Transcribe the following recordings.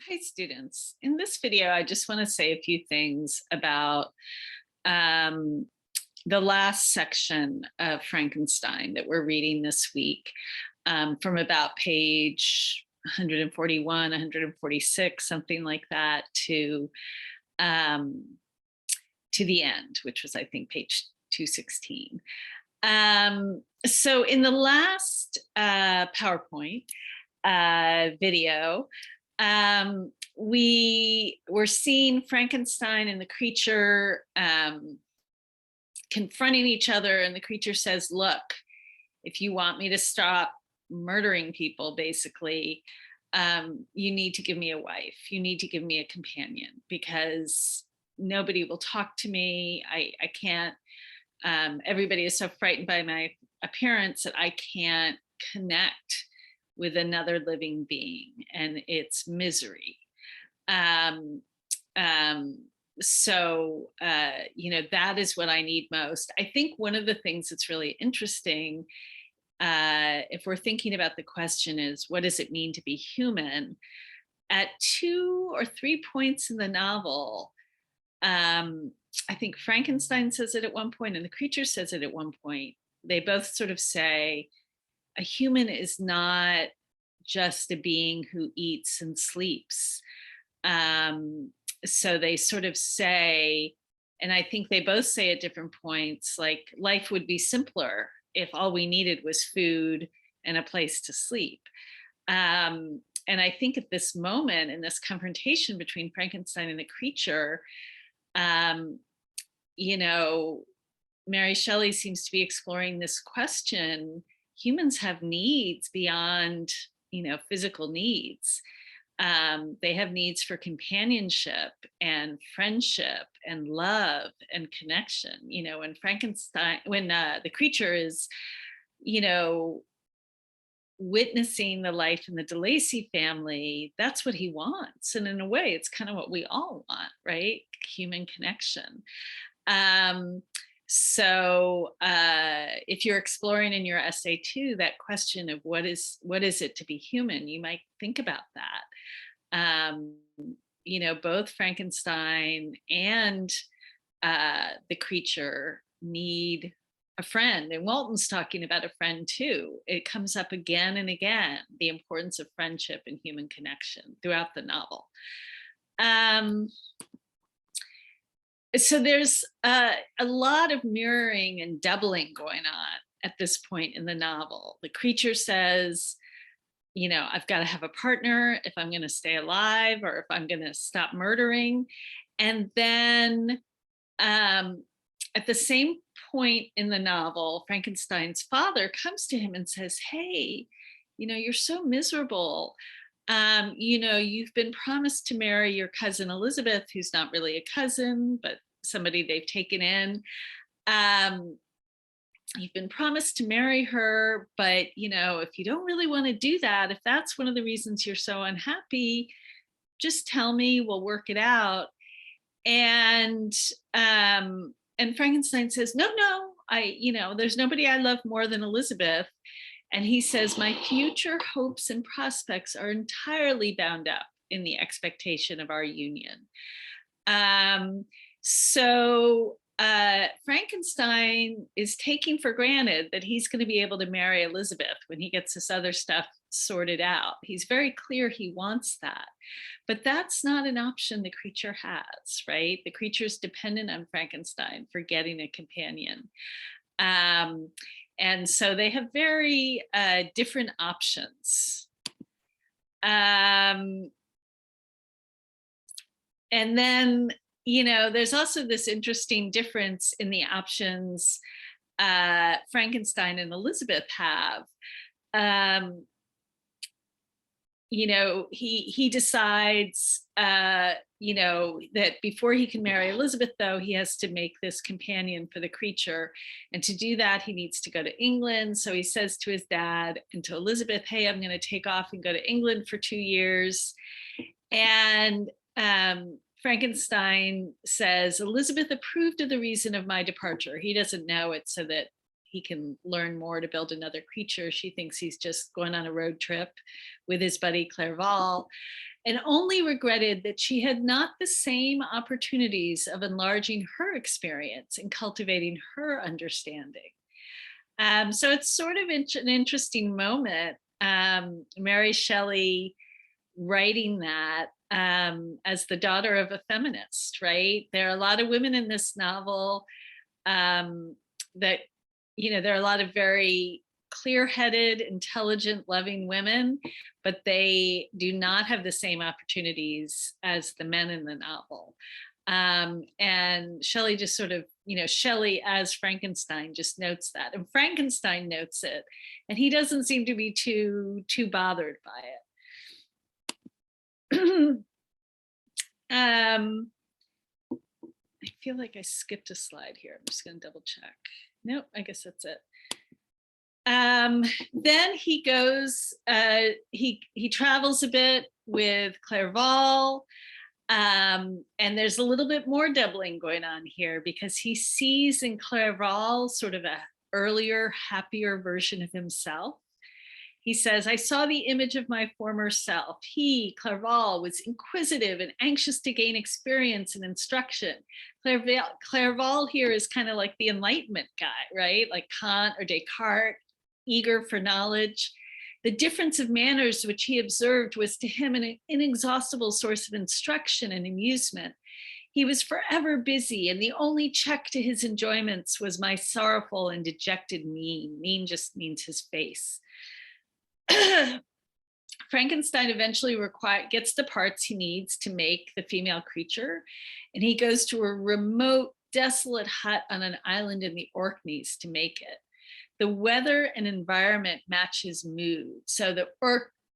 Hi, students. In this video, I just want to say a few things about um, the last section of Frankenstein that we're reading this week, from about page 141, 146, something like that, um, to the end, which was, I think, page 216. So in the last PowerPoint video, we were seeing Frankenstein and the creature confronting each other, and the creature says, look, if you want me to stop murdering people, basically, you need to give me a wife. You need to give me a companion, because nobody will talk to me. I can't, everybody is so frightened by my appearance that I can't connect with another living being, and it's misery. So that is what I need most. I think one of the things that's really interesting, if we're thinking about the question, is what does it mean to be human? At 2 or 3 points in the novel, I think Frankenstein says it at one point and the creature says it at one point. They both sort of say, a human is not just a being who eats and sleeps. So they sort of say, and I think they both say at different points, like, life would be simpler if all we needed was food and a place to sleep. And I think at this moment, in this confrontation between Frankenstein and the creature, Mary Shelley seems to be exploring this question. Humans have needs beyond, physical needs. They have needs for companionship and friendship and love and connection. When Frankenstein, when the creature is, witnessing the life in the DeLacy family, that's what he wants. And in a way, it's kind of what we all want, right? Human connection. So if you're exploring in your essay too, that question of what is it to be human, you might think about that. Both Frankenstein and the creature need a friend, and Walton's talking about a friend too. It comes up again and again, the importance of friendship and human connection throughout the novel. So there's a lot of mirroring and doubling going on at this point in the novel. The creature says, I've got to have a partner if I'm going to stay alive, or if I'm going to stop murdering. And then at the same point in the novel, Frankenstein's father comes to him and says, hey, you're so miserable. You've been promised to marry your cousin Elizabeth, who's not really a cousin, but somebody they've taken in. You've been promised to marry her, but if you don't really want to do that, if that's one of the reasons you're so unhappy, just tell me, we'll work it out. And Frankenstein says, no, there's nobody I love more than Elizabeth. And he says, my future hopes and prospects are entirely bound up in the expectation of our union. So Frankenstein is taking for granted that he's going to be able to marry Elizabeth when he gets this other stuff sorted out. He's very clear he wants that. But that's not an option the creature has, right? The creature's dependent on Frankenstein for getting a companion. And so they have very different options. And then, there's also this interesting difference in the options Frankenstein and Elizabeth have. He decides, that before he can marry Elizabeth, though, he has to make this companion for the creature. And to do that, he needs to go to England. So he says to his dad and to Elizabeth, hey, I'm going to take off and go to England for 2 years. And Frankenstein says, Elizabeth approved of the reason of my departure. He doesn't know it, so that he can learn more to build another creature. She thinks he's just going on a road trip with his buddy Clerval, and only regretted that she had not the same opportunities of enlarging her experience and cultivating her understanding. So it's sort of an interesting moment. Mary Shelley writing that as the daughter of a feminist, right? There are a lot of women in this novel that, there are a lot of very clear-headed, intelligent, loving women, but they do not have the same opportunities as the men in the novel. And Shelley just sort of, Shelley as Frankenstein just notes that, and Frankenstein notes it, and he doesn't seem to be too bothered by it. I feel like I skipped a slide here. I'm just going to double check. Nope, I guess that's it. Then he goes, he travels a bit with Clerval, and there's a little bit more doubling going on here because he sees in Clerval sort of a earlier, happier version of himself. He says, I saw the image of my former self. He, Clerval, was inquisitive and anxious to gain experience and instruction. Clerval here is kind of like the Enlightenment guy, right? Like Kant or Descartes, eager for knowledge. The difference of manners which he observed was to him an inexhaustible source of instruction and amusement. He was forever busy, and the only check to his enjoyments was my sorrowful and dejected mien. Mien just means his face. Frankenstein eventually gets the parts he needs to make the female creature, and he goes to a remote, desolate hut on an island in the Orkneys to make it. The weather and environment match his mood. So the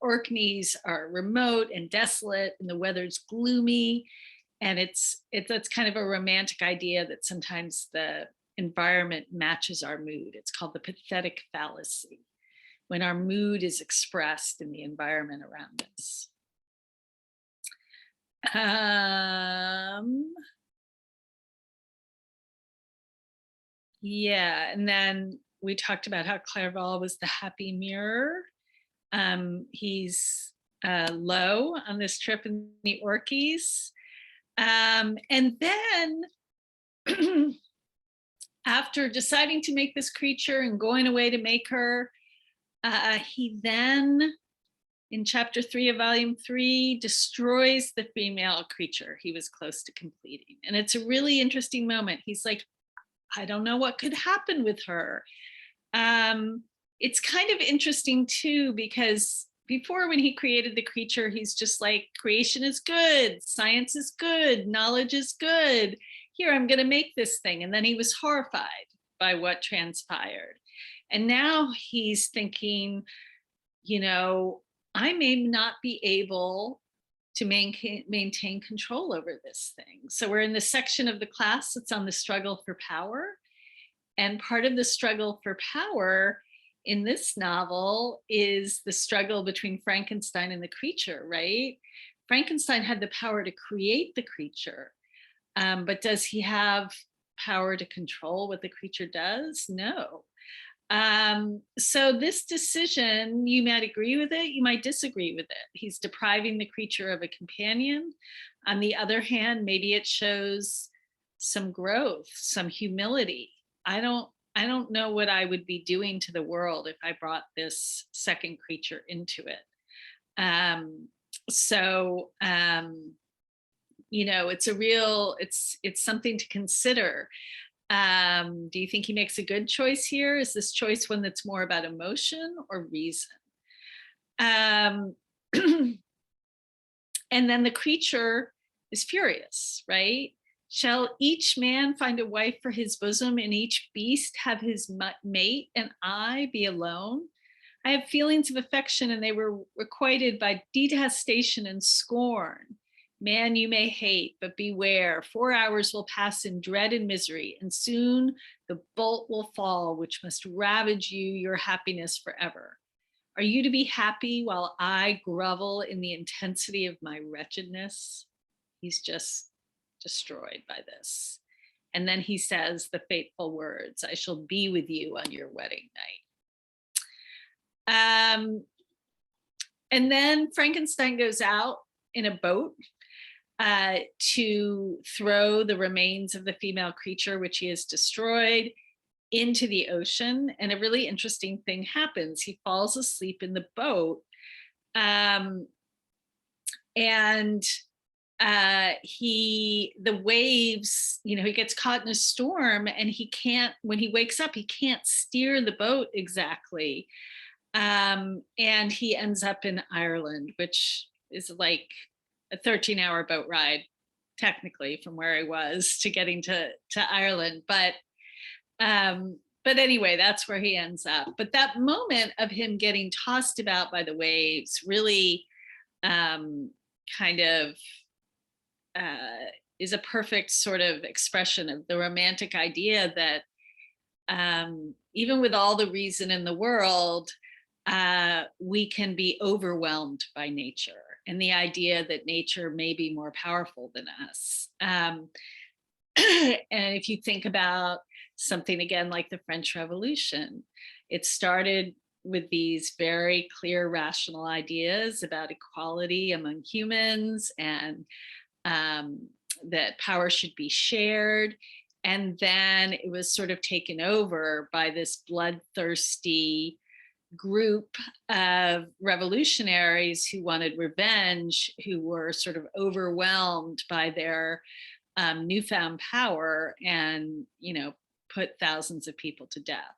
Orkneys are remote and desolate, and the weather's gloomy, and that's kind of a romantic idea that sometimes the environment matches our mood. It's called the pathetic fallacy, when our mood is expressed in the environment around us. Yeah, and then we talked about how Clerval was the happy mirror. He's low on this trip in the Orkneys. And then after deciding to make this creature and going away to make her, he then, in chapter 3 of volume 3, destroys the female creature he was close to completing. And it's a really interesting moment. He's like, I don't know what could happen with her. It's kind of interesting too, because before, when he created the creature, he's just like, creation is good, science is good, knowledge is good. Here, I'm going to make this thing. And then he was horrified by what transpired. And now he's thinking, I may not be able to maintain control over this thing. So we're in the section of the class that's on the struggle for power. And part of the struggle for power in this novel is the struggle between Frankenstein and the creature, right? Frankenstein had the power to create the creature, but does he have power to control what the creature does? No. So this decision, you might agree with it, you might disagree with it. He's depriving the creature of a companion. On the other hand, maybe it shows some growth, some humility. I don't know what I would be doing to the world if I brought this second creature into it. It's something to consider. Do you think he makes a good choice here? Is this choice one that's more about emotion or reason? And then the creature is furious, right? Shall each man find a wife for his bosom, and each beast have his mate, and I be alone? I have feelings of affection, and they were requited by detestation and scorn. Man you may hate, but beware, 4 hours will pass in dread and misery, and soon the bolt will fall, which must ravage you, your happiness forever. Are you to be happy while I grovel in the intensity of my wretchedness? He's just destroyed by this. And then he says the fateful words, "I shall be with you on your wedding night." And then Frankenstein goes out in a boat to throw the remains of the female creature, which he has destroyed, into the ocean. And a really interesting thing happens. He falls asleep in the boat. And the waves, he gets caught in a storm, and he can't, when he wakes up, he can't steer the boat exactly. And he ends up in Ireland, which is like a 13-hour boat ride, technically, from where he was to getting to Ireland. But anyway, that's where he ends up. But that moment of him getting tossed about by the waves really kind of is a perfect sort of expression of the romantic idea that even with all the reason in the world, we can be overwhelmed by nature, and the idea that nature may be more powerful than us. And if you think about something again like the French Revolution, it started with these very clear rational ideas about equality among humans, and that power should be shared. And then it was sort of taken over by this bloodthirsty group of revolutionaries who wanted revenge, who were sort of overwhelmed by their newfound power, and put thousands of people to death.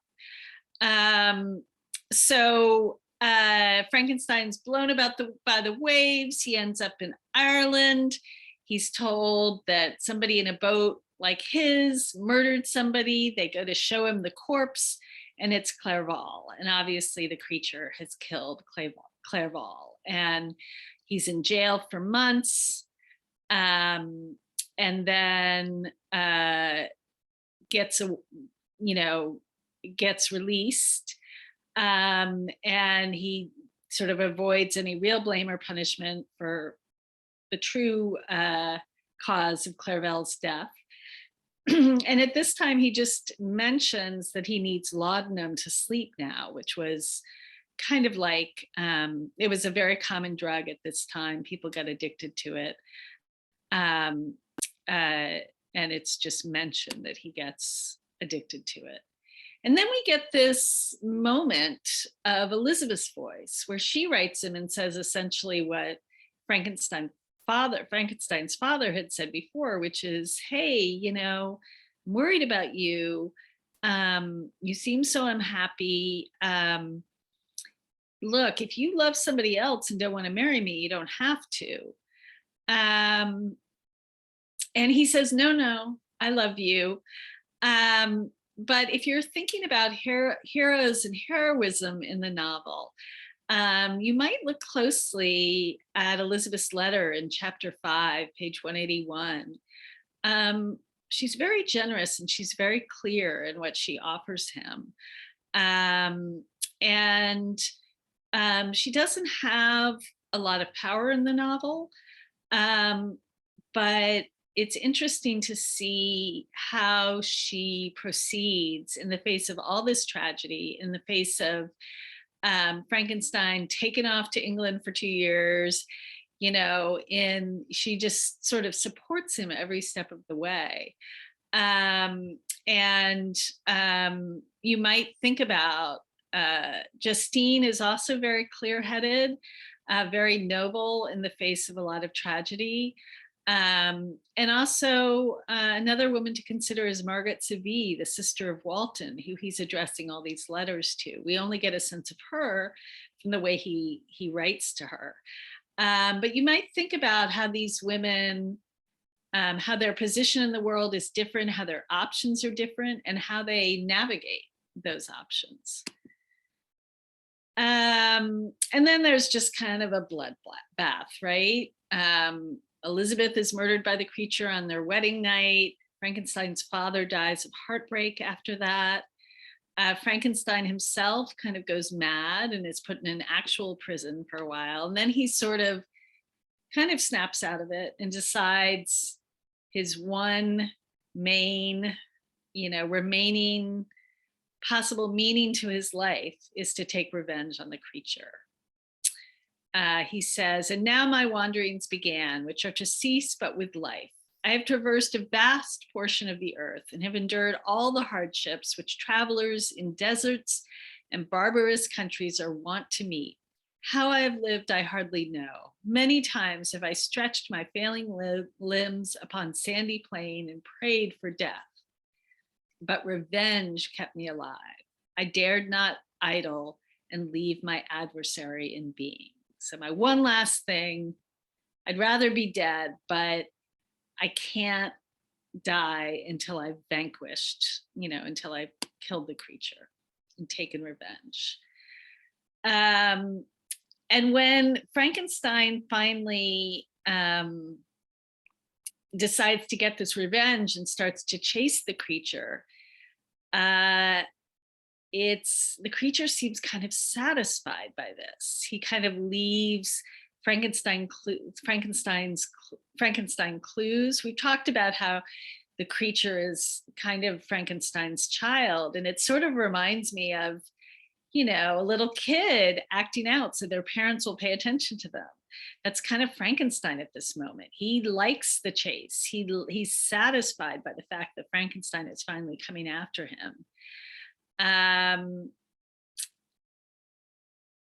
So Frankenstein's blown about by the waves. He ends up in Ireland. He's told that somebody in a boat like his murdered somebody. They go to show him the corpse, and it's Clerval. And obviously the creature has killed Clerval. And he's in jail for months. And then gets released. And he sort of avoids any real blame or punishment for the true cause of Clerval's death. And at this time, he just mentions that he needs laudanum to sleep now, which was kind of like, it was a very common drug at this time. People got addicted to it. And it's just mentioned that he gets addicted to it. And then we get this moment of Elizabeth's voice, where she writes him and says essentially what Frankenstein's father had said before, which is, "Hey, I'm worried about you. You seem so unhappy. Look, if you love somebody else and don't want to marry me, you don't have to." And he says, "No, I love you. But if you're thinking about heroes and heroism in the novel, you might look closely at Elizabeth's letter in chapter 5, page 181. She's very generous, and she's very clear in what she offers him. And she doesn't have a lot of power in the novel, but it's interesting to see how she proceeds in the face of all this tragedy, in the face of Frankenstein taken off to England for 2 years, she just sort of supports him every step of the way. And you might think about Justine is also very clear-headed, very noble in the face of a lot of tragedy. And also another woman to consider is Margaret Savy, the sister of Walton, who he's addressing all these letters to. We only get a sense of her from the way he writes to her. But you might think about how these women, how their position in the world is different, how their options are different, and how they navigate those options. And then there's just kind of a bloodbath, right? Elizabeth is murdered by the creature on their wedding night. Frankenstein's father dies of heartbreak after that. Frankenstein himself kind of goes mad and is put in an actual prison for a while. And then he sort of kind of snaps out of it and decides his one main, remaining possible meaning to his life is to take revenge on the creature. He says, and now my wanderings began, which are to cease but with life. I have traversed a vast portion of the earth and have endured all the hardships which travelers in deserts and barbarous countries are wont to meet. How I have lived, I hardly know. Many times have I stretched my failing limbs upon sandy plain and prayed for death. But revenge kept me alive. I dared not idle and leave my adversary in being. So my one last thing, I'd rather be dead, but I can't die until I've vanquished, until I've killed the creature and taken revenge. And when Frankenstein finally decides to get this revenge and starts to chase the creature, the creature seems kind of satisfied by this. He kind of leaves Frankenstein clues. We talked about how the creature is kind of Frankenstein's child, and it sort of reminds me of, a little kid acting out so their parents will pay attention to them. That's kind of Frankenstein at this moment. He likes the chase. He's satisfied by the fact that Frankenstein is finally coming after him. And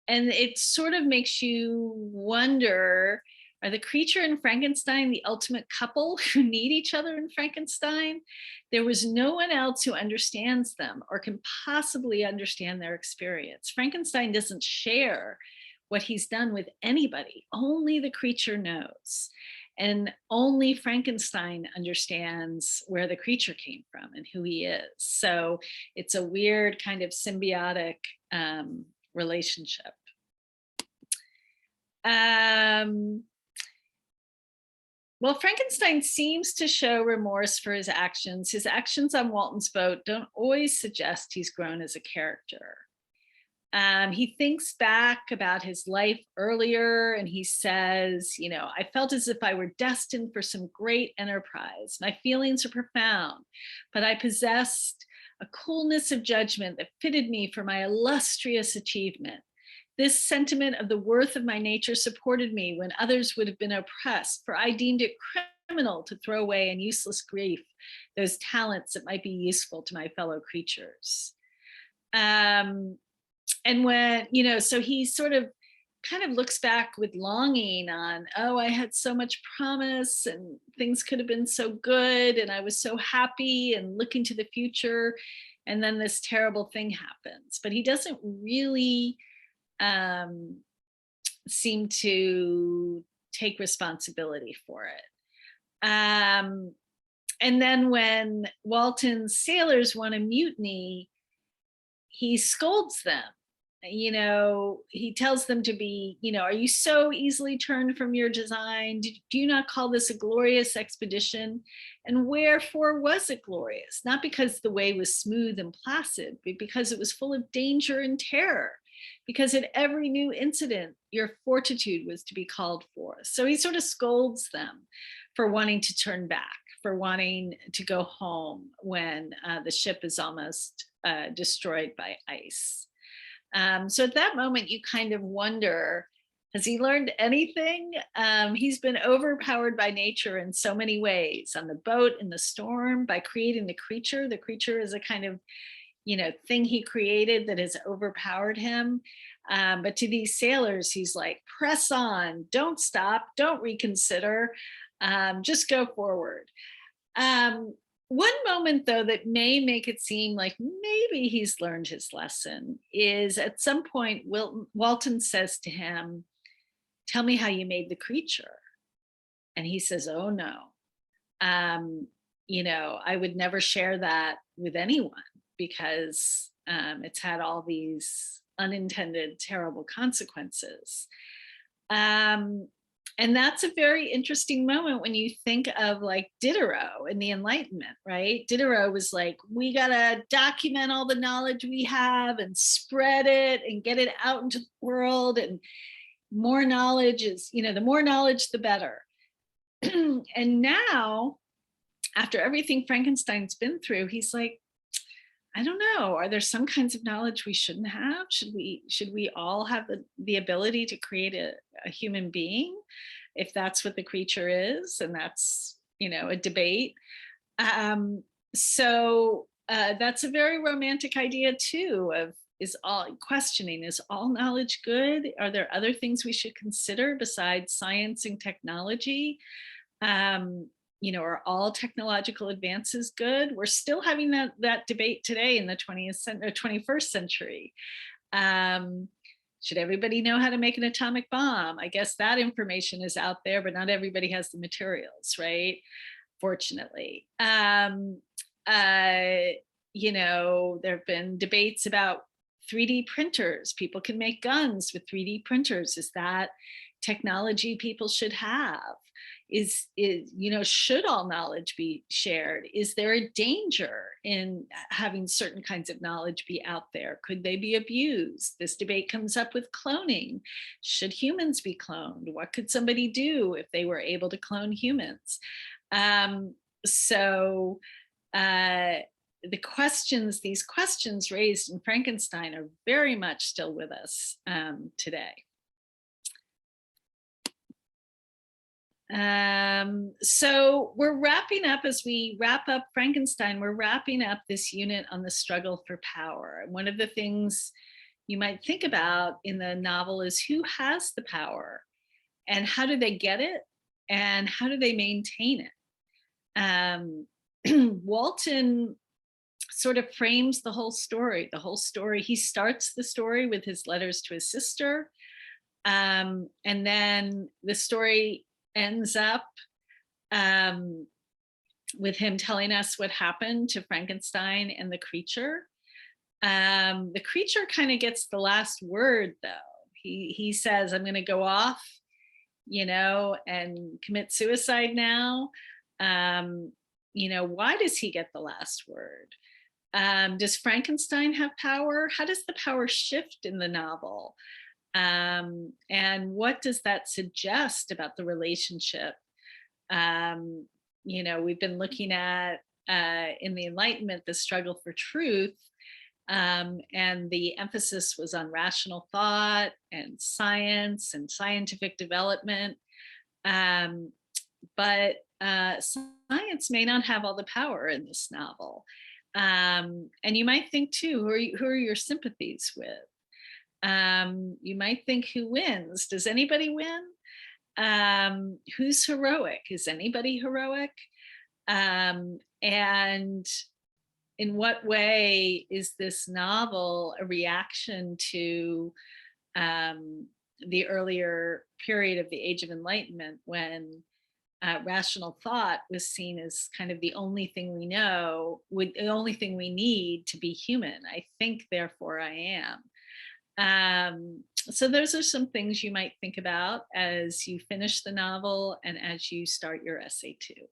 it sort of makes you wonder, are the creature and Frankenstein the ultimate couple who need each other in Frankenstein? There was no one else who understands them or can possibly understand their experience. Frankenstein doesn't share what he's done with anybody. Only the creature knows. And only Frankenstein understands where the creature came from and who he is. So it's a weird kind of symbiotic relationship. Well, Frankenstein seems to show remorse for his actions. His actions on Walton's boat don't always suggest he's grown as a character. He thinks back about his life earlier and he says, I felt as if I were destined for some great enterprise. My feelings are profound, but I possessed a coolness of judgment that fitted me for my illustrious achievement. This sentiment of the worth of my nature supported me when others would have been oppressed, for I deemed it criminal to throw away in useless grief those talents that might be useful to my fellow creatures. And when, so he sort of kind of looks back with longing on, I had so much promise and things could have been so good and I was so happy and looking to the future. And then this terrible thing happens, but he doesn't really seem to take responsibility for it. And then when Walton's sailors want to mutiny, he scolds them. He tells them to be, are you so easily turned from your design? Do you not call this a glorious expedition? And wherefore was it glorious? Not because the way was smooth and placid, but because it was full of danger and terror. Because at every new incident, your fortitude was to be called forth. So he sort of scolds them for wanting to turn back, for wanting to go home when the ship is almost destroyed by ice. So at that moment, you kind of wonder, has he learned anything? He's been overpowered by nature in so many ways, on the boat, in the storm, by creating the creature. The creature is a kind of thing he created that has overpowered him. But to these sailors, he's like, press on, don't stop, don't reconsider, just go forward. One moment, though, that may make it seem like maybe he's learned his lesson is at some point, Walton says to him, tell me how you made the creature. And he says, oh, no. I would never share that with anyone because it's had all these unintended terrible consequences. And that's a very interesting moment when you think of like Diderot and the Enlightenment, right? Diderot was like, we gotta document all the knowledge we have and spread it and get it out into the world. And more knowledge is, the more knowledge, the better. And now, after everything Frankenstein's been through, he's like, I don't know. Are there some kinds of knowledge we shouldn't have? Should we all have the ability to create a human being, if that's what the creature is? And that's, a debate. Um, so that's a very romantic idea too, of is all questioning, is all knowledge good? Are there other things we should consider besides science and technology? um, are all technological advances good? We're still having that debate today in the 21st century. um, should everybody know how to make an atomic bomb? I guess that information is out there, but not everybody has the materials, right? Fortunately. There have been debates about 3D printers. People can make guns with 3D printers. Is that technology people should have? Should all knowledge be shared? Is there a danger in having certain kinds of knowledge be out there? Could they be abused? This debate comes up with cloning. Should humans be cloned? What could somebody do if they were able to clone humans? So these questions raised in Frankenstein are very much still with us today. So we're wrapping up, as we wrap up Frankenstein, we're wrapping up this unit on the struggle for power. And one of the things you might think about in the novel is who has the power and how do they get it and how do they maintain it? Walton sort of frames the whole story. He starts the story with his letters to his sister. And then the story ends up with him telling us what happened to Frankenstein and the creature. The creature kind of gets the last word, though. He says, I'm going to go off, and commit suicide now. Why does he get the last word? Does Frankenstein have power? How does the power shift in the novel? And what does that suggest about the relationship? We've been looking at in the Enlightenment, the struggle for truth, and the emphasis was on rational thought and science and scientific development. But science may not have all the power in this novel. And you might think too, who are your sympathies with? You might think, who wins? Does anybody win? Who's heroic? Is anybody heroic? And in what way is this novel a reaction to the earlier period of the Age of Enlightenment, when rational thought was seen as kind of the only thing we know, the only thing we need to be human? I think, therefore I am. So those are some things you might think about as you finish the novel and as you start your essay too.